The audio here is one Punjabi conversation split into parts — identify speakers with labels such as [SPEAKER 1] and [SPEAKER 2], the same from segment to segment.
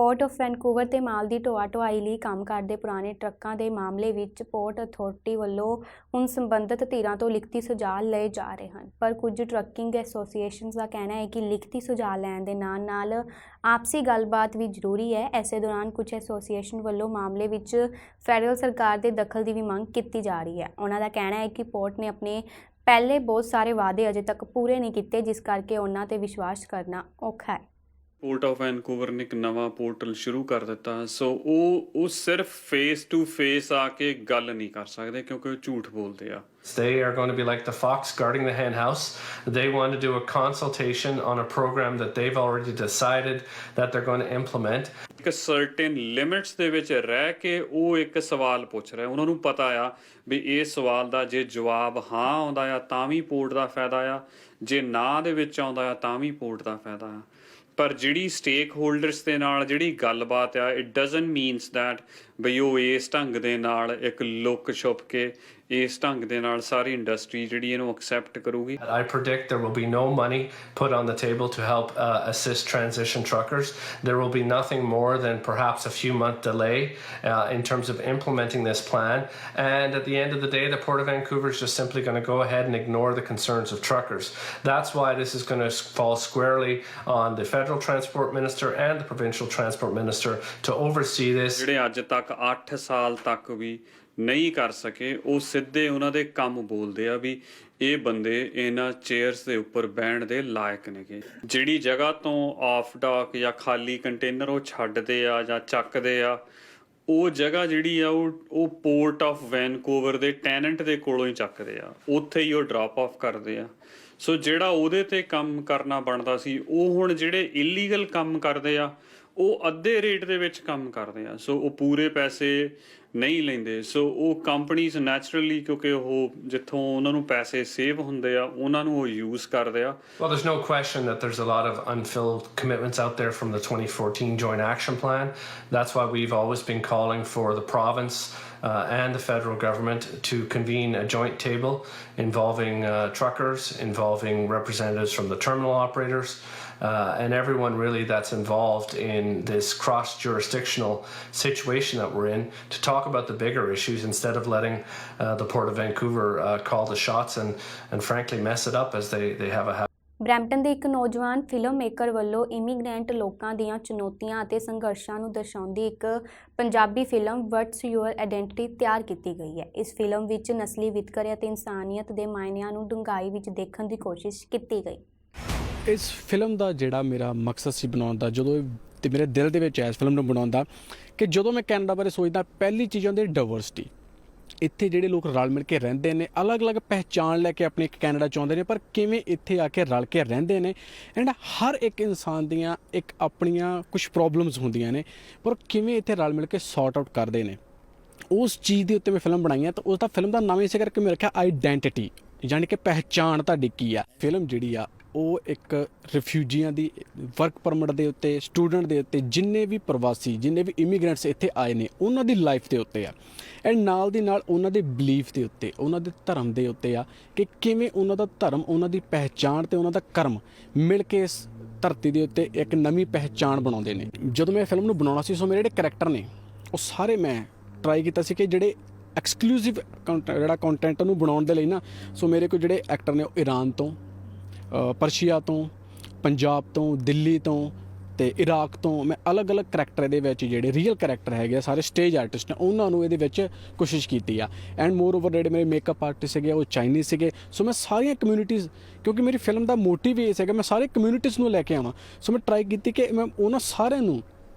[SPEAKER 1] ਪੋਰਟ ਆਫ ਵੈਨਕੂਵਰ ਤੇ ਮਾਲ ਦੀ ਢੋਆ ਢੁਆਈ ਲਈ ਕੰਮ ਕਰਦੇ ਪੁਰਾਣੇ ਟਰੱਕਾਂ ਦੇ ਮਾਮਲੇ ਵਿੱਚ ਪੋਰਟ ਅਥਾਰਟੀ ਵੱਲੋਂ ਹੁਣ ਸੰਬੰਧਿਤ ਧਿਰਾਂ ਤੋਂ ਲਿਖਤੀ ਸੁਝਾਅ ਲਏ ਜਾ ਰਹੇ ਹਨ। ਪਰ ਕੁਝ ਟਰੱਕਿੰਗ ਐਸੋਸੀਏਸ਼ਨਸ ਦਾ ਕਹਿਣਾ ਹੈ ਕਿ ਲਿਖਤੀ ਸੁਝਾਅ ਲੈਣ ਦੇ ਨਾਲ ਆਪਸੀ ਗੱਲਬਾਤ ਵੀ ਜ਼ਰੂਰੀ ਹੈ। ਇਸੇ ਦੌਰਾਨ ਕੁਝ ਐਸੋਸੀਏਸ਼ਨ ਵੱਲੋਂ ਮਾਮਲੇ ਵਿੱਚ ਫੈਡਰਲ ਸਰਕਾਰ ਦੇ ਦਖਲ ਦੀ ਵੀ ਮੰਗ ਕੀਤੀ ਜਾ ਰਹੀ ਹੈ। ਉਹਨਾਂ ਦਾ ਕਹਿਣਾ ਹੈ ਕਿ ਪੋਰਟ ਨੇ ਆਪਣੇ ਪਹਿਲੇ ਬਹੁਤ ਸਾਰੇ ਵਾਅਦੇ ਅਜੇ ਤੱਕ ਪੂਰੇ ਨਹੀਂ ਕੀਤੇ, ਜਿਸ ਕਰਕੇ ਉਹਨਾਂ ਤੇ ਵਿਸ਼ਵਾਸ ਕਰਨਾ ਔਖਾ ਹੈ।
[SPEAKER 2] पोर्ट ऑफ वैनकूवर ने एक नवा पोर्टल शुरू कर दिता, सो वो सिर्फ फेस टू फेस आके गल नहीं कर सकते क्योंकि वो झूठ बोलते हैं।
[SPEAKER 3] They are going to be like the fox guarding the hen house. They want to do a consultation on a program that they've already decided that they're going to implement.
[SPEAKER 2] ਇੱਕ ਸਰਟਨ ਲਿਮਿਟਸ ਦੇ ਵਿੱਚ ਰਹਿ ਕੇ ਉਹ ਇੱਕ ਸਵਾਲ ਪੁੱਛ ਰਿਹਾ। ਉਹਨਾਂ ਨੂੰ ਪਤਾ ਆ ਵੀ ਇਹ ਸਵਾਲ ਦਾ ਜੇ ਜਵਾਬ ਹਾਂ ਆਉਂਦਾ ਆ ਤਾਂ ਵੀ ਪੋਰਟ ਦਾ ਫਾਇਦਾ ਆ, ਜੇ ਨਾ ਦੇ ਵਿੱਚ ਆਉਂਦਾ ਆ ਤਾਂ ਵੀ ਪੋਰਟ ਦਾ ਫਾਇਦਾ ਆ। ਪਰ ਜਿਹੜੀ ਸਟੇਕ ਹੋਲਡਰਸ ਦੇ ਨਾਲ ਜਿਹੜੀ ਗੱਲਬਾਤ ਆ, ਇਟ ਡਜ਼ਨਟ ਮੀਨਸ ਦੈਟ ਬਈ ਉਹ ਇਸ ਢੰਗ ਦੇ ਨਾਲ ਇੱਕ ਲੁੱਕ ਛੁਪ ਕੇ ਇਸ ਢੰਗ ਦੇ ਨਾਲ ਸਾਰੀ ਇੰਡਸਟਰੀ ਜਿਹੜੀ ਇਹਨੂੰ ਐਕਸੈਪਟ ਕਰੂਗੀ।
[SPEAKER 3] I predict there will be no money put on the table to help assist transition truckers. There will be nothing more than perhaps a few month delay in terms of implementing this plan. And at the end of the day, the Port of Vancouver is just simply going to go ahead and ignore the concerns of truckers. That's why this is going to fall squarely on the federal transport minister and the provincial transport minister to oversee this.
[SPEAKER 2] ਜਿਹੜੇ ਅੱਜ ਤੱਕ 8 ਸਾਲ ਤੱਕ ਵੀ ਨਹੀਂ ਕਰ ਸਕੇ, ਉਹ ਸਿੱਧੇ ਉਹਨਾਂ ਦੇ ਕੰਮ ਬੋਲਦੇ ਆ ਵੀ ਇਹ ਬੰਦੇ ਇਹਨਾਂ ਚੇਅਰਸ ਦੇ ਉੱਪਰ ਬਹਿਣ ਦੇ ਲਾਇਕ ਨੇਗੇ। ਜਿਹੜੀ ਜਗ੍ਹਾ ਤੋਂ ਆਫ ਡਾਕ ਜਾਂ ਖਾਲੀ ਕੰਟੇਨਰ ਉਹ ਛੱਡਦੇ ਆ ਜਾਂ ਚੱਕਦੇ ਆ, ਉਹ ਜਗ੍ਹਾ ਜਿਹੜੀ ਆ ਉਹ ਪੋਰਟ ਆਫ ਵੈਨਕੂਵਰ ਦੇ ਟੈਨੈਂਟ ਦੇ ਕੋਲੋਂ ਹੀ ਚੱਕਦੇ ਆ, ਉੱਥੇ ਹੀ ਉਹ ਡ੍ਰੌਪ ਆਫ ਕਰਦੇ ਆ। ਸੋ ਜਿਹੜਾ ਉਹਦੇ ਤੇ ਕੰਮ ਕਰਨਾ ਬਣਦਾ ਸੀ, ਉਹ ਹੁਣ ਜਿਹੜੇ ਇਲੀਗਲ ਕੰਮ ਕਰਦੇ ਆ ਉਹ ਅੱਧੇ ਰੇਟ ਦੇ ਵਿੱਚ ਕੰਮ ਕਰਦੇ ਆ। ਸੋ ਉਹ ਪੂਰੇ ਪੈਸੇ ਨਹੀਂ ਲੈਂਦੇ। ਸੋ ਉਹ ਕੰਪਨੀਜ਼ ਨੈਚੁਰਲੀ ਕਿਉਂਕਿ ਉਹ ਜਿੱਥੋਂ ਉਹਨਾਂ ਨੂੰ ਪੈਸੇ ਸੇਵ ਹੁੰਦੇ ਆ ਉਹਨਾਂ ਨੂੰ ਉਹ ਯੂਜ਼ ਕਰਦੇ ਆ।
[SPEAKER 3] Well, there's no question that there's a lot of unfilled commitments out there from the 2014 Joint Action Plan. That's why we've always been calling for the province and the federal government to convene a joint table involving truckers, involving representatives from the terminal operators, and everyone really that's involved in this cross-jurisdictional situation that we're in, to talk about the bigger issues instead of letting the Port of Vancouver call the shots and frankly mess it up as they have a habit.
[SPEAKER 1] Brampton ਦੇ ਇੱਕ ਨੌਜਵਾਨ ਫਿਲਮ ਮੇਕਰ ਵੱਲੋਂ ਇਮੀਗ੍ਰੈਂਟ ਲੋਕਾਂ ਦੀਆਂ ਚੁਣੌਤੀਆਂ ਅਤੇ ਸੰਘਰਸ਼ਾਂ ਨੂੰ ਦਰਸਾਉਂਦੀ ਇੱਕ Punjabi film what's your identity ਤਿਆਰ ਕੀਤੀ ਗਈ ਹੈ। ਇਸ ਫਿਲਮ ਵਿੱਚ ਨਸਲੀ ਵਿਤਕਰੇ ਅਤੇ ਇਨਸਾਨੀਅਤ ਦੇ ਮਾਇਨਿਆਂ ਨੂੰ ਡੂੰਘਾਈ ਵਿੱਚ ਦੇਖਣ ਦੀ ਕੋਸ਼ਿਸ਼ ਕੀਤੀ ਗਈ।
[SPEAKER 4] ਇਸ ਫਿਲਮ ਦਾ ਜਿਹੜਾ ਮੇਰਾ ਮਕਸਦ ਸੀ ਬਣਾਉਣ ਦਾ, ਜਦੋਂ ਤੇ ਮੇਰੇ ਦਿਲ ਦੇ ਵਿੱਚ ਆਇਆ ਇਸ ਫਿਲਮ ਨੂੰ ਬਣਾਉਣ ਦਾ, ਕਿ ਜਦੋਂ ਮੈਂ ਕੈਨੇਡਾ ਬਾਰੇ ਸੋਚਦਾ, ਪਹਿਲੀ ਚੀਜ਼ ਹੁੰਦੀ ਡਾਇਵਰਸਿਟੀ। ਇੱਥੇ ਜਿਹੜੇ ਲੋਕ ਰਲ ਮਿਲ ਕੇ ਰਹਿੰਦੇ ਨੇ, ਅਲੱਗ-ਅਲੱਗ ਪਹਿਚਾਣ ਲੈ ਕੇ ਆਪਣੀ ਇੱਕ ਕੈਨੇਡਾ ਚਾਹੁੰਦੇ ਨੇ, ਪਰ ਕਿਵੇਂ ਇੱਥੇ ਆ ਕੇ ਰਲ ਕੇ ਰਹਿੰਦੇ ਨੇ। ਐਂਡ ਹਰ ਇੱਕ ਇਨਸਾਨ ਦੀਆਂ ਇੱਕ ਆਪਣੀਆਂ ਕੁਛ ਪ੍ਰੋਬਲਮਸ ਹੁੰਦੀਆਂ ਨੇ, ਪਰ ਕਿਵੇਂ ਇੱਥੇ ਰਲ ਮਿਲ ਕੇ ਸੌਰਟ ਆਊਟ ਕਰਦੇ ਨੇ। ਉਸ ਚੀਜ਼ ਦੇ ਉੱਤੇ ਮੈਂ ਫਿਲਮ ਬਣਾਈ ਹੈ। ਤਾਂ ਉਸ ਦਾ ਫਿਲਮ ਦਾ ਨਾਮ ਇਸੇ ਕਰਕੇ ਮੈਂ ਰੱਖਿਆ ਆਈਡੈਂਟੀਟੀ, ਯਾਨੀ ਕਿ ਪਹਿਚਾਣ ਤੁਹਾਡੀ ਕੀ ਆ। ਫਿਲਮ ਜਿਹੜੀ ਆ ਉਹ ਇੱਕ ਰਿਫਿਊਜੀਆਂ ਦੀ, ਵਰਕ ਪਰਮਿਟ ਦੇ ਉੱਤੇ, ਸਟੂਡੈਂਟ ਦੇ ਉੱਤੇ, ਜਿੰਨੇ ਵੀ ਪ੍ਰਵਾਸੀ, ਜਿੰਨੇ ਵੀ ਇਮੀਗ੍ਰੈਂਟਸ ਇੱਥੇ ਆਏ ਨੇ, ਉਹਨਾਂ ਦੀ ਲਾਈਫ ਦੇ ਉੱਤੇ ਆ। ਐਂਡ ਨਾਲ ਦੀ ਨਾਲ ਉਹਨਾਂ ਦੇ ਬਲੀਫ ਦੇ ਉੱਤੇ, ਉਹਨਾਂ ਦੇ ਧਰਮ ਦੇ ਉੱਤੇ ਆ, ਕਿ ਕਿਵੇਂ ਉਹਨਾਂ ਦਾ ਧਰਮ, ਉਹਨਾਂ ਦੀ ਪਹਿਚਾਣ ਅਤੇ ਉਹਨਾਂ ਦਾ ਕਰਮ ਮਿਲ ਕੇ ਇਸ ਧਰਤੀ ਦੇ ਉੱਤੇ ਇੱਕ ਨਵੀਂ ਪਹਿਚਾਣ ਬਣਾਉਂਦੇ ਨੇ। ਜਦੋਂ ਮੈਂ ਫਿਲਮ ਨੂੰ ਬਣਾਉਣਾ ਸੀ, ਸੋ ਮੇਰੇ ਜਿਹੜੇ ਕਰੈਕਟਰ ਨੇ ਉਹ ਸਾਰੇ ਮੈਂ ਟਰਾਈ ਕੀਤਾ ਸੀ ਕਿ ਜਿਹੜੇ ਐਕਸਕਲੂਸਿਵ ਜਿਹੜਾ ਕੰਟੈਂਟ ਨੂੰ ਬਣਾਉਣ ਦੇ ਲਈ ਨਾ, ਸੋ ਮੇਰੇ ਕੋਲ ਜਿਹੜੇ ਐਕਟਰ ਨੇ ਉਹ ਈਰਾਨ ਤੋਂ, ਪਰਸ਼ੀਆ ਤੋਂ, ਪੰਜਾਬ ਤੋਂ, ਦਿੱਲੀ ਤੋਂ ਅਤੇ ਇਰਾਕ ਤੋਂ, ਮੈਂ ਅਲੱਗ-ਅਲੱਗ ਕਰੈਕਟਰ ਇਹਦੇ ਵਿੱਚ ਜਿਹੜੇ ਰੀਅਲ ਕਰੈਕਟਰ ਹੈਗੇ ਆ, ਸਾਰੇ ਸਟੇਜ ਆਰਟਿਸਟ ਨੇ, ਉਹਨਾਂ ਨੂੰ ਇਹਦੇ ਵਿੱਚ ਕੋਸ਼ਿਸ਼ ਕੀਤੀ ਆ। ਐਂਡ ਮੋਰ ਓਵਰ ਜਿਹੜੇ ਮੇਰੇ ਮੇਕਅਪ ਆਰਟਿਸਟ ਸੀਗੇ ਉਹ ਚਾਈਨੀਜ਼ ਸੀਗੇ। ਸੋ ਮੈਂ ਸਾਰੀਆਂ ਕਮਿਊਨਿਟੀਜ਼, ਕਿਉਂਕਿ ਮੇਰੀ ਫਿਲਮ ਦਾ ਮੋਟਿਵ ਇਹ ਸੀਗਾ ਮੈਂ ਸਾਰੇ ਕਮਿਊਨਿਟੀਜ਼ ਨੂੰ ਲੈ ਕੇ ਆਵਾਂ। ਸੋ ਮੈਂ ਟਰਾਈ ਕੀਤੀ ਕਿ ਮੈਂ ਉਹਨਾਂ ਸਾਰਿਆਂ ਨੂੰ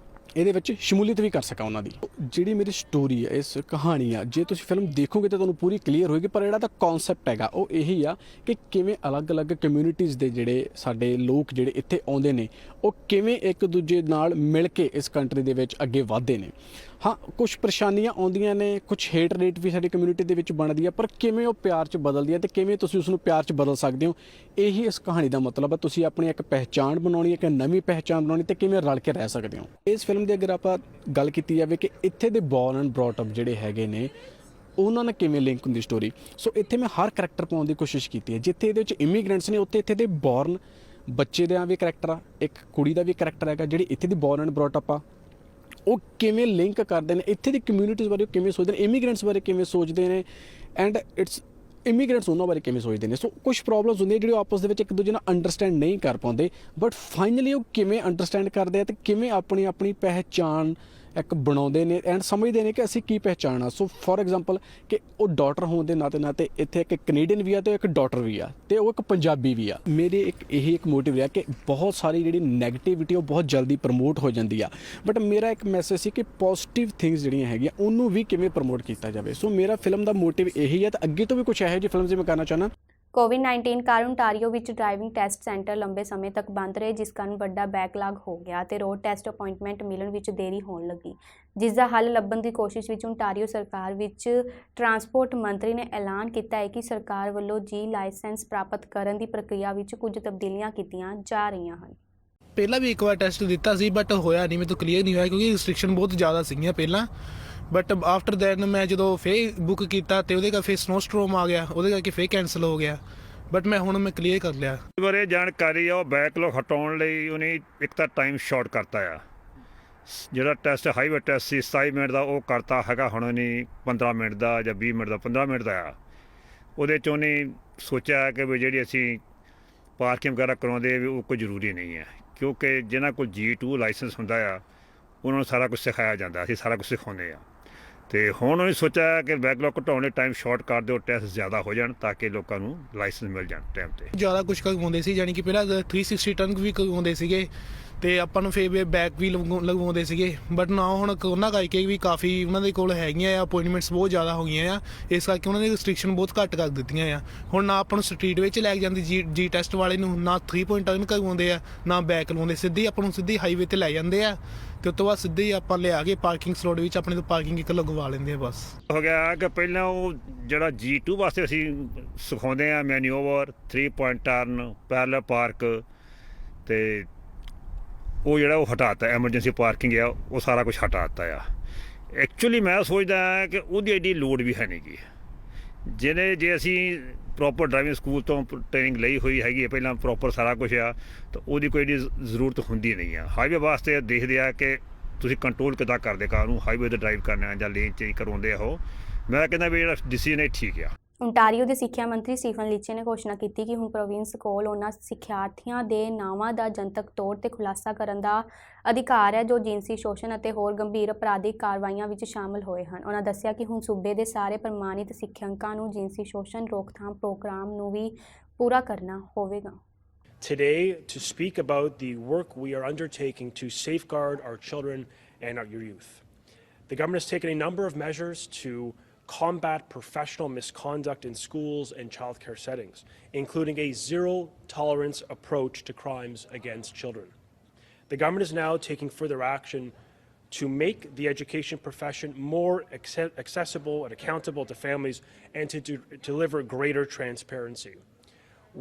[SPEAKER 4] ਇਹਦੇ ਵਿੱਚ ਸ਼ਮੂਲੀਅਤ ਵੀ ਕਰ ਸਕਾਂ ਉਹਨਾਂ ਦੀ। ਜਿਹੜੀ ਮੇਰੀ ਸਟੋਰੀ ਹੈ, ਇਸ ਕਹਾਣੀ ਆ, ਜੇ ਤੁਸੀਂ ਫਿਲਮ ਦੇਖੋਗੇ ਤਾਂ ਤੁਹਾਨੂੰ ਪੂਰੀ ਕਲੀਅਰ ਹੋਏਗੀ। ਪਰ ਜਿਹੜਾ ਤਾਂ ਕੌਨਸੈਪਟ ਹੈਗਾ ਉਹ ਇਹੀ ਆ ਕਿ ਕਿਵੇਂ ਅਲੱਗ-ਅਲੱਗ ਕਮਿਊਨਿਟੀਜ਼ ਦੇ ਜਿਹੜੇ ਸਾਡੇ ਲੋਕ ਜਿਹੜੇ ਇੱਥੇ ਆਉਂਦੇ ਨੇ, ਉਹ ਕਿਵੇਂ ਇੱਕ ਦੂਜੇ ਨਾਲ ਮਿਲ ਕੇ ਇਸ ਕੰਟਰੀ ਦੇ ਵਿੱਚ ਅੱਗੇ ਵਧਦੇ ਨੇ। ਹਾਂ, ਕੁਛ ਪਰੇਸ਼ਾਨੀਆਂ ਆਉਂਦੀਆਂ ਨੇ, ਕੁਛ ਹੇਟ ਰੇਟ ਵੀ ਸਾਡੀ ਕਮਿਊਨਿਟੀ ਦੇ ਵਿੱਚ ਬਣਦੀ ਆ, ਪਰ ਕਿਵੇਂ ਉਹ ਪਿਆਰ 'ਚ ਬਦਲਦੀ ਹੈ ਅਤੇ ਕਿਵੇਂ ਤੁਸੀਂ ਉਸ ਨੂੰ ਪਿਆਰ 'ਚ ਬਦਲ ਸਕਦੇ ਹੋ, ਇਹੀ ਇਸ ਕਹਾਣੀ ਦਾ ਮਤਲਬ ਹੈ। ਤੁਸੀਂ ਆਪਣੀ ਇੱਕ ਪਹਿਚਾਣ ਬਣਾਉਣੀ, ਇੱਕ ਨਵੀਂ ਪਹਿਚਾਣ ਬਣਾਉਣੀ, ਅਤੇ ਕਿਵੇਂ ਰਲ ਕੇ ਰਹਿ ਸਕਦੇ ਹੋ। ਇਸ ਫਿਲਮ ਦੀ ਅਗਰ ਆਪਾਂ ਗੱਲ ਕੀਤੀ ਜਾਵੇ ਕਿ ਇੱਥੇ ਦੇ ਬੋਰਨ ਐਂਡ ਬ੍ਰੌਟ ਅਪ ਜਿਹੜੇ ਹੈਗੇ ਨੇ, ਉਹਨਾਂ ਨਾਲ ਕਿਵੇਂ ਲਿੰਕ ਹੁੰਦੀ ਸਟੋਰੀ। ਸੋ ਇੱਥੇ ਮੈਂ ਹਰ ਕਰੈਕਟਰ ਪਾਉਣ ਦੀ ਕੋਸ਼ਿਸ਼ ਕੀਤੀ ਹੈ। ਜਿੱਥੇ ਇਹਦੇ ਵਿੱਚ ਇਮੀਗ੍ਰੈਂਟਸ ਨੇ, ਉੱਥੇ ਇੱਥੇ ਦੇ ਬੋਰਨ ਬੱਚੇ ਦਾ ਵੀ ਕਰੈਕਟਰ ਆ, ਇੱਕ ਕੁੜੀ ਦਾ ਵੀ ਕਰੈਕਟਰ ਹੈਗਾ ਜਿਹੜੀ ਇੱਥੇ ਦੀ ਬੋਰਨ ਐਂਡ ਬ੍ਰੌਟ ਅਪ ਆ, ਉਹ ਕਿਵੇਂ ਲਿੰਕ ਕਰਦੇ ਨੇ, ਇੱਥੇ ਦੀ ਕਮਿਊਨਿਟੀਜ਼ ਬਾਰੇ ਉਹ ਕਿਵੇਂ ਸੋਚਦੇ ਨੇ, ਇਮੀਗ੍ਰੈਂਟਸ ਬਾਰੇ ਕਿਵੇਂ ਸੋਚਦੇ ਨੇ, ਐਂਡ ਇਟਸ ਇਮੀਗ੍ਰੈਂਟਸ ਉਹਨਾਂ ਬਾਰੇ ਕਿਵੇਂ ਸੋਚਦੇ ਨੇ। ਸੋ ਕੁਛ ਪ੍ਰੋਬਲਮਸ ਹੁੰਦੀਆਂ ਜਿਹੜੇ ਆਪਸ ਦੇ ਵਿੱਚ ਇੱਕ ਦੂਜੇ ਨਾਲ ਅੰਡਰਸਟੈਂਡ ਨਹੀਂ ਕਰ ਪਾਉਂਦੇ, ਬਟ ਫਾਈਨਲੀ ਉਹ ਕਿਵੇਂ ਅੰਡਰਸਟੈਂਡ ਕਰਦੇ ਆ ਅਤੇ ਕਿਵੇਂ ਆਪਣੀ ਆਪਣੀ ਪਹਿਚਾਣ ਇੱਕ ਬਣਾਉਂਦੇ ਨੇ ਐਂਡ ਸਮਝਦੇ ਨੇ ਕਿ ਅਸੀਂ ਕੀ ਪਹਿਚਾਣ ਆ। ਸੋ ਫੋਰ ਐਗਜ਼ਾਮਪਲ ਕਿ ਉਹ ਡਾਟਰ ਹੋਣ ਦੇ ਨਾਤੇ ਇੱਥੇ ਇੱਕ ਕੈਨੇਡੀਅਨ ਵੀ ਆ ਅਤੇ ਇੱਕ ਡਾਟਰ ਵੀ ਆ ਅਤੇ ਉਹ ਇੱਕ ਪੰਜਾਬੀ ਵੀ ਆ। ਮੇਰੇ ਇਹੀ ਇੱਕ ਮੋਟਿਵ ਰਿਹਾ ਕਿ ਬਹੁਤ ਸਾਰੀ ਜਿਹੜੀ ਨੈਗੇਟਿਵਿਟੀ ਉਹ ਬਹੁਤ ਜਲਦੀ ਪ੍ਰਮੋਟ ਹੋ ਜਾਂਦੀ ਆ, ਬਟ ਮੇਰਾ ਇੱਕ ਮੈਸੇਜ ਸੀ ਕਿ ਪੋਜ਼ੀਟਿਵ ਥਿੰਗਸ ਜਿਹੜੀਆਂ ਹੈਗੀਆਂ ਉਹਨੂੰ ਵੀ ਕਿਵੇਂ ਪ੍ਰਮੋਟ ਕੀਤਾ ਜਾਵੇ। ਸੋ ਮੇਰਾ ਫਿਲਮ ਦਾ ਮੋਟਿਵ ਇਹੀ ਹੈ, ਅਤੇ ਅੱਗੇ ਤੋਂ ਵੀ ਕੁਛ ਇਹੋ ਜਿਹੀ ਫਿਲਮ ਮੈਂ ਕਰਨਾ ਚਾਹੁੰਦਾ।
[SPEAKER 1] ਕੋਵਿਡ-19 ਕਾਰਨ ਓਨਟਾਰੀਓ ਵਿੱਚ ਡਰਾਈਵਿੰਗ ਟੈਸਟ ਸੈਂਟਰ ਲੰਬੇ ਸਮੇਂ ਤੱਕ ਬੰਦ ਰਹੇ, ਜਿਸ ਕਾਰਨ ਵੱਡਾ ਬੈਕਲਾਗ ਹੋ ਗਿਆ ਅਤੇ ਰੋਡ ਟੈਸਟ ਅਪਾਇੰਟਮੈਂਟ ਮਿਲਣ ਵਿੱਚ ਦੇਰੀ ਹੋਣ ਲੱਗੀ, ਜਿਸ ਦਾ ਹੱਲ ਲੱਭਣ ਦੀ ਕੋਸ਼ਿਸ਼ ਵਿੱਚ ਓਨਟਾਰੀਓ ਸਰਕਾਰ ਵਿੱਚ ਟਰਾਂਸਪੋਰਟ ਮੰਤਰੀ ਨੇ ਐਲਾਨ ਕੀਤਾ ਹੈ ਕਿ ਸਰਕਾਰ ਵੱਲੋਂ ਜੀ ਲਾਇਸੈਂਸ ਪ੍ਰਾਪਤ ਕਰਨ ਦੀ ਪ੍ਰਕਿਰਿਆ ਵਿੱਚ ਕੁਝ ਤਬਦੀਲੀਆਂ ਕੀਤੀਆਂ ਜਾ ਰਹੀਆਂ ਹਨ।
[SPEAKER 5] ਪਹਿਲਾਂ ਵੀ ਇੱਕ ਵਾਰ ਟੈਸਟ ਦਿੱਤਾ ਸੀ, ਬਟ ਹੋਇਆ ਨਹੀਂ, ਮੇਰੇ ਤੋਂ ਕਲੀਅਰ ਨਹੀਂ ਹੋਇਆ ਕਿਉਂਕਿ ਰਿਸਟ੍ਰਿਕਸ਼ਨ ਬਹੁਤ ਜ਼ਿਆਦਾ ਸੀਗੀਆਂ ਪਹਿਲਾਂ। ਬਟ ਆਫਟਰ ਦੈਨ ਮੈਂ ਜਦੋਂ ਫੇਰ ਬੁੱਕ ਕੀਤਾ ਅਤੇ ਉਹਦੇ ਕਰਕੇ ਫਿਰ ਸਨੋਸਟਰੋਮ ਆ ਗਿਆ, ਉਹਦੇ ਕਰਕੇ ਫੇਰ ਕੈਂਸਲ ਹੋ ਗਿਆ, ਬਟ ਮੈਂ ਕਲੀਅਰ ਕਰ ਲਿਆ।
[SPEAKER 6] ਇਸ ਬਾਰੇ ਜਾਣਕਾਰੀ ਆ ਉਹ ਬੈਕਲੌਗ ਹਟਾਉਣ ਲਈ ਉਹਨੇ ਇੱਕ ਤਾਂ ਟਾਈਮ ਸ਼ਾਰਟ ਕਰਤਾ ਆ। ਜਿਹੜਾ ਟੈਸਟ ਹਾਈਵੇ ਟੈਸਟ ਸੀ 27 ਮਿੰਟ ਦਾ, ਉਹ ਕਰਤਾ ਹੈਗਾ ਹੁਣ ਨਹੀਂ 15 ਮਿੰਟ ਦਾ ਜਾਂ 20 ਮਿੰਟ ਦਾ, 15 ਮਿੰਟ ਦਾ ਆ। ਉਹਦੇ 'ਚ ਉਹਨੇ ਸੋਚਿਆ ਕਿ ਵੀ ਜਿਹੜੀ ਅਸੀਂ ਪਾਰਕਿੰਗ ਵਗੈਰਾ ਕਰਵਾਉਂਦੇ ਵੀ ਉਹ ਕੋਈ ਜ਼ਰੂਰੀ ਨਹੀਂ ਹੈ, ਕਿਉਂਕਿ ਜਿਹਨਾਂ ਕੋਲ G2 ਲਾਇਸੈਂਸ ਹੁੰਦਾ ਆ ਉਹਨਾਂ ਨੂੰ ਸਾਰਾ ਕੁਝ ਸਿਖਾਇਆ ਜਾਂਦਾ, ਅਸੀਂ ਸਾਰਾ ਕੁਝ ਸਿਖਾਉਂਦੇ ਆ। ਅਤੇ ਹੁਣ ਉਹਨੇ ਸੋਚਿਆ ਕਿ ਬੈਕਲੌਗ ਘਟਾਉਣ ਲਈ ਟਾਈਮ ਸ਼ਾਰਟ ਕਰ ਦਿਓ, ਟੈਸਟ ਜ਼ਿਆਦਾ ਹੋ ਜਾਣ ਤਾਂ ਕਿ ਲੋਕਾਂ ਨੂੰ ਲਾਇਸੈਂਸ ਮਿਲ ਜਾਣ ਟਾਈਮ 'ਤੇ।
[SPEAKER 5] ਜ਼ਿਆਦਾ ਕੁਛ ਕਰਵਾਉਂਦੇ ਸੀ, ਜਾਣੀ ਕਿ ਪਹਿਲਾਂ 360 ਟਨ ਵੀ ਕਰਵਾਉਂਦੇ ਸੀਗੇ ਅਤੇ ਆਪਾਂ ਨੂੰ ਫੇਰ ਬੈਕ ਵੀ ਲਗਵਾਉਂਦੇ ਸੀਗੇ, ਬਟ ਨਾ ਹੁਣ ਕਰੋਨਾ ਕਰਕੇ ਵੀ ਕਾਫੀ ਉਹਨਾਂ ਦੇ ਕੋਲ ਹੈਗੀਆਂ ਆ ਅਪੋਇੰਟਮੈਂਟਸ ਬਹੁਤ ਜ਼ਿਆਦਾ ਹੋ ਗਈਆਂ ਆ, ਇਸ ਕਰਕੇ ਉਹਨਾਂ ਨੇ ਰਿਸਟ੍ਰਿਕਸ਼ਨ ਬਹੁਤ ਘੱਟ ਕਰ ਦਿੱਤੀਆਂ ਆ। ਹੁਣ ਨਾ ਆਪਾਂ ਨੂੰ ਸਟਰੀਟ ਵਿੱਚ ਲੈ ਕੇ ਜਾਂਦੀ ਜੀ ਟੈਸਟ ਵਾਲੇ ਨੂੰ, ਨਾ 3 ਪੁਆਇੰਟ ਟਰਨ ਕਰਵਾਉਂਦੇ ਆ, ਨਾ ਬੈਕ ਲਵਾਉਂਦੇ, ਸਿੱਧੀ ਆਪਾਂ ਨੂੰ ਸਿੱਧੀ ਹਾਈਵੇ 'ਤੇ ਲੈ ਜਾਂਦੇ ਆ ਅਤੇ ਉਸ ਤੋਂ ਬਾਅਦ ਸਿੱਧੇ ਹੀ ਆਪਾਂ ਲਿਆ ਕੇ ਪਾਰਕਿੰਗ ਸਲੋਟ ਵਿੱਚ ਆਪਣੇ ਤੋਂ ਪਾਰਕਿੰਗ ਇੱਕ ਲਗਵਾ ਲੈਂਦੇ ਆ ਬਸ।
[SPEAKER 6] ਹੋ ਗਿਆ ਕਿ ਪਹਿਲਾਂ ਉਹ ਜਿਹੜਾ G2 ਵਾਸਤੇ ਅਸੀਂ ਸਿਖਾਉਂਦੇ ਆ ਮੈਨੂਓਵਰ, 3 ਪੁਆਇੰਟ ਟਰਨ, ਪੈਰਲਲ ਪਾਰਕ, ਅਤੇ ਉਹ ਜਿਹੜਾ ਉਹ ਹਟਾਤਾ, ਐਮਰਜੈਂਸੀ ਪਾਰਕਿੰਗ ਆ ਉਹ ਸਾਰਾ ਕੁਛ ਹਟਾਤਾ ਆ। ਐਕਚੁਅਲੀ ਮੈਂ ਸੋਚਦਾ ਕਿ ਉਹਦੀ ਐਡੀ ਲੋੜ ਵੀ ਹੈ ਨਹੀਂ ਗੀ। ਜੇ ਅਸੀਂ ਪ੍ਰੋਪਰ ਡਰਾਈਵਿੰਗ ਸਕੂਲ ਤੋਂ ਟ੍ਰੇਨਿੰਗ ਲਈ ਹੋਈ ਹੈਗੀ ਹੈ, ਪਹਿਲਾਂ ਪ੍ਰੋਪਰ ਸਾਰਾ ਕੁਛ ਆ, ਤਾਂ ਉਹਦੀ ਕੋਈ ਐਡੀ ਜ਼ਰੂਰਤ ਹੁੰਦੀ ਨਹੀਂ ਆ। ਹਾਈਵੇ ਵਾਸਤੇ ਦੇਖਦੇ ਆ ਕਿ ਤੁਸੀਂ ਕੰਟਰੋਲ ਕਿੱਦਾਂ ਕਰਦੇ ਕਾਰ ਨੂੰ, ਹਾਈਵੇ 'ਤੇ ਡਰਾਈਵ ਕਰਨਾ ਜਾਂ ਲੇਨ ਚੇਂਜ ਕਰਵਾਉਂਦੇ ਆ ਉਹ। ਮੈਂ ਕਹਿੰਦਾ ਵੀ ਜਿਹੜਾ ਡਿਸੀਜਨ ਇਹ ਠੀਕ ਆ।
[SPEAKER 1] ਓਨਟਾਰੀਓ ਦੇ ਸਿੱਖਿਆ ਮੰਤਰੀ ਸਟੀਫਨ ਲੀਚੇ ਨੇ ਘੋਸ਼ਣਾ ਕੀਤੀ ਕਿ ਹੁਣ ਪ੍ਰੋਵਿੰਸ ਕੋਲ ਉਹਨਾਂ ਸਿੱਖਿਆਰਥੀਆਂ ਦੇ ਨਾਵਾਂ ਦਾ ਜਨਤਕ ਤੌਰ 'ਤੇ ਖੁਲਾਸਾ ਕਰਨ ਦਾ ਅਧਿਕਾਰ ਹੈ ਜੋ ਜਿਨਸੀ ਸ਼ੋਸ਼ਣ ਅਤੇ ਹੋਰ ਗੰਭੀਰ ਅਪਰਾਧਿਕ ਕਾਰਵਾਈਆਂ ਵਿੱਚ ਸ਼ਾਮਲ ਹੋਏ ਹਨ। ਉਹਨਾਂ ਦੱਸਿਆ ਕਿ ਹੁਣ ਸੂਬੇ ਦੇ ਸਾਰੇ ਪ੍ਰਮਾਣਿਤ ਸਿੱਖਿਅਕਾਂ ਨੂੰ ਜਿਨਸੀ ਸ਼ੋਸ਼ਣ ਰੋਕਥਾਮ ਪ੍ਰੋਗਰਾਮ ਨੂੰ ਵੀ ਪੂਰਾ ਕਰਨਾ ਹੋਵੇਗਾ।
[SPEAKER 7] Today, to speak about the work we are undertaking to safeguard our children and our youth. The government has taken a number of measures to combat professional misconduct in schools and childcare settings, including a zero-tolerance approach to crimes against children. The government is now taking further action to make the education profession more accessible and accountable to families and to deliver greater transparency.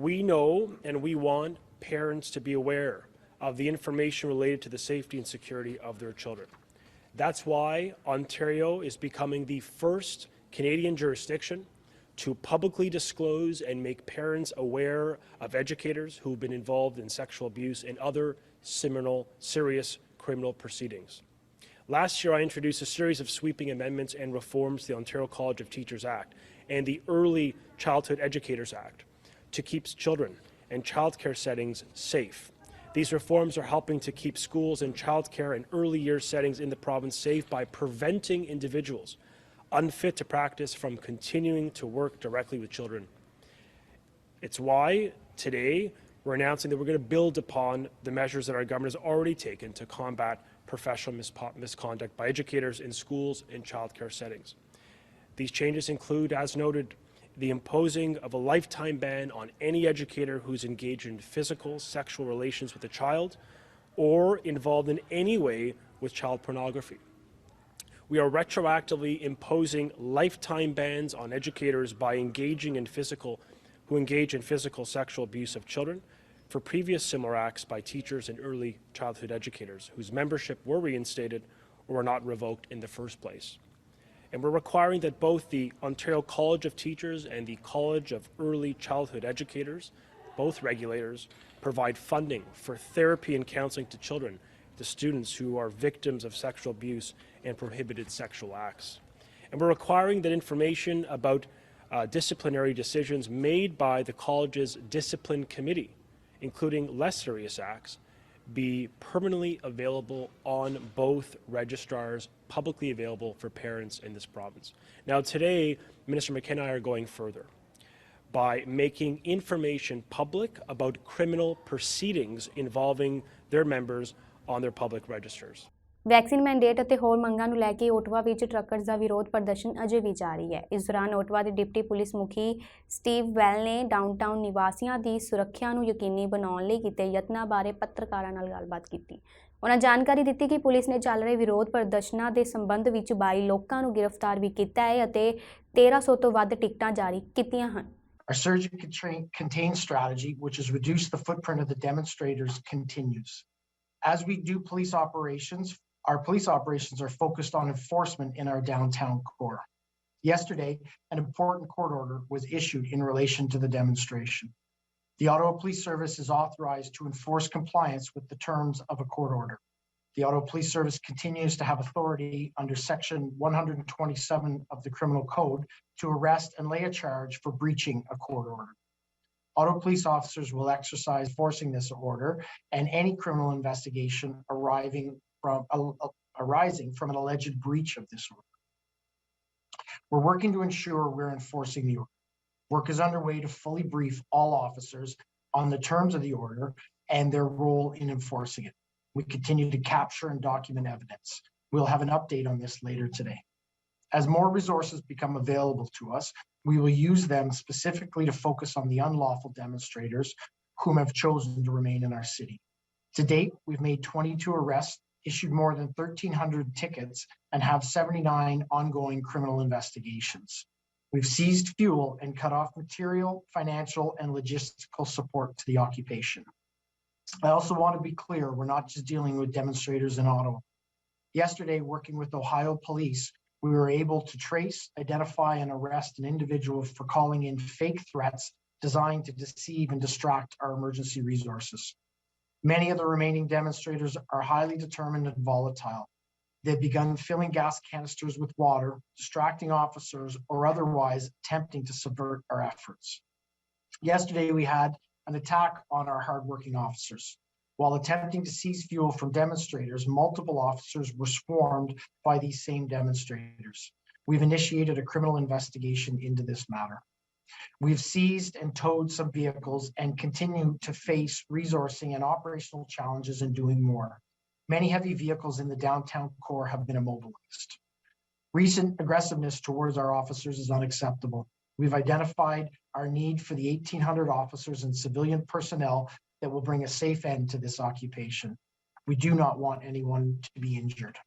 [SPEAKER 7] We know and we want parents to be aware of the information related to the safety and security of their children. That's why Ontario is becoming the first Canadian jurisdiction to publicly disclose and make parents aware of educators who've been involved in sexual abuse and other similar serious criminal proceedings. Last year, I introduced a series of sweeping amendments and reforms to the Ontario College of Teachers Act and the Early Childhood Educators Act to keep children and childcare settings safe. These reforms are helping to keep schools and childcare and early years settings in the province safe by preventing individuals unfit to practice from continuing to work directly with children. It's why today we're announcing that we're going to build upon the measures that our government has already taken to combat professional misconduct by educators in schools and childcare settings. These changes include, as noted, the imposing of a lifetime ban on any educator who's engaged in physical, sexual relations with a child or involved in any way with child pornography. We are retroactively imposing lifetime bans on educators who engage in physical sexual abuse of children for previous similar acts by teachers and early childhood educators whose membership were reinstated or were not revoked in the first place. And we're requiring that both the Ontario College of Teachers and the College of Early Childhood Educators, both regulators, provide funding for therapy and counselling to children the students who are victims of sexual abuse and prohibited sexual acts. And we're requiring that information about disciplinary decisions made by the college's discipline committee, including less serious acts, be permanently available on both registrars, publicly available for parents in this province. Now today, Minister McKenna and I are going further by making information public about criminal proceedings involving their members on their public registers.
[SPEAKER 1] Vaccine mandate ਅਤੇ ਹੋਰ ਮੰਗਾਂ ਨੂੰ ਲੈ ਕੇ ਓਟਵਾ ਵਿੱਚ ਟਰੱਕਰਜ਼ ਦਾ ਵਿਰੋਧ ਪ੍ਰਦਰਸ਼ਨ ਅਜੇ ਵੀ ਜਾਰੀ ਹੈ। ਇਸ ਦੌਰਾਨ ਓਟਵਾ ਦੇ ਡਿਪਟੀ ਪੁਲਿਸ ਮੁਖੀ ਸਟੀਵ ਵੈਲ ਨੇ ਡਾਊਨਟਾਊਨ ਨਿਵਾਸੀਆਂ ਦੀ ਸੁਰੱਖਿਆ ਨੂੰ ਯਕੀਨੀ ਬਣਾਉਣ ਲਈ ਕੀਤੇ ਯਤਨਾਂ ਬਾਰੇ ਪੱਤਰਕਾਰਾਂ ਨਾਲ ਗੱਲਬਾਤ ਕੀਤੀ। ਉਹਨਾਂ ਜਾਣਕਾਰੀ ਦਿੱਤੀ ਕਿ ਪੁਲਿਸ ਨੇ ਚੱਲ ਰਹੇ ਵਿਰੋਧ ਪ੍ਰਦਰਸ਼ਨਾਂ ਦੇ ਸੰਬੰਧ ਵਿੱਚ 22 ਲੋਕਾਂ ਨੂੰ ਗ੍ਰਿਫਤਾਰ ਵੀ ਕੀਤਾ ਹੈ ਅਤੇ 1300 ਤੋਂ ਵੱਧ ਟਿਕਟਾਂ ਜਾਰੀ ਕੀਤੀਆਂ ਹਨ।
[SPEAKER 8] Our surge and contain strategy, which has reduced the footprint of the demonstrators, continues. As we do police operations, our police operations are focused on enforcement in our downtown core. Yesterday, an important court order was issued in relation to the demonstration. The Ottawa Police Service is authorized to enforce compliance with the terms of a court order. The Ottawa Police Service continues to have authority under Section 127 of the Criminal Code to arrest and lay a charge for breaching a court order. Ottawa police officers will exercise enforcing this order and any criminal investigation arising from an alleged breach of this order. We're working to ensure we're enforcing the order. Work is underway to fully brief all officers on the terms of the order and their role in enforcing it. We continue to capture and document evidence. We'll have an update on this later today. As more resources become available to us, we will use them specifically to focus on the unlawful demonstrators whom have chosen to remain in our city. To date, we've made 22 arrests, issued more than 1,300 tickets, and have 79 ongoing criminal investigations. We've seized fuel and cut off material, financial, and logistical support to the occupation. I also want to be clear, we're not just dealing with demonstrators in Ottawa. Yesterday, working with Ohio Police, we were able to trace, identify, and arrest an individual for calling in fake threats designed to deceive and distract our emergency resources. Many of the remaining demonstrators are highly determined and volatile. They've begun filling gas canisters with water, distracting officers, or otherwise attempting to subvert our efforts. Yesterday, we had an attack on our hardworking officers. While attempting to seize fuel from demonstrators, multiple officers were swarmed by these same demonstrators. We've initiated a criminal investigation into this matter. We've seized and towed some vehicles and continue to face resourcing and operational challenges in doing more. Many heavy vehicles in the downtown core have been immobilized. Recent aggressiveness towards our officers is unacceptable. We've identified our need for the 1,800 officers and civilian personnel that will bring a safe end to this occupation. We do not want anyone to be injured.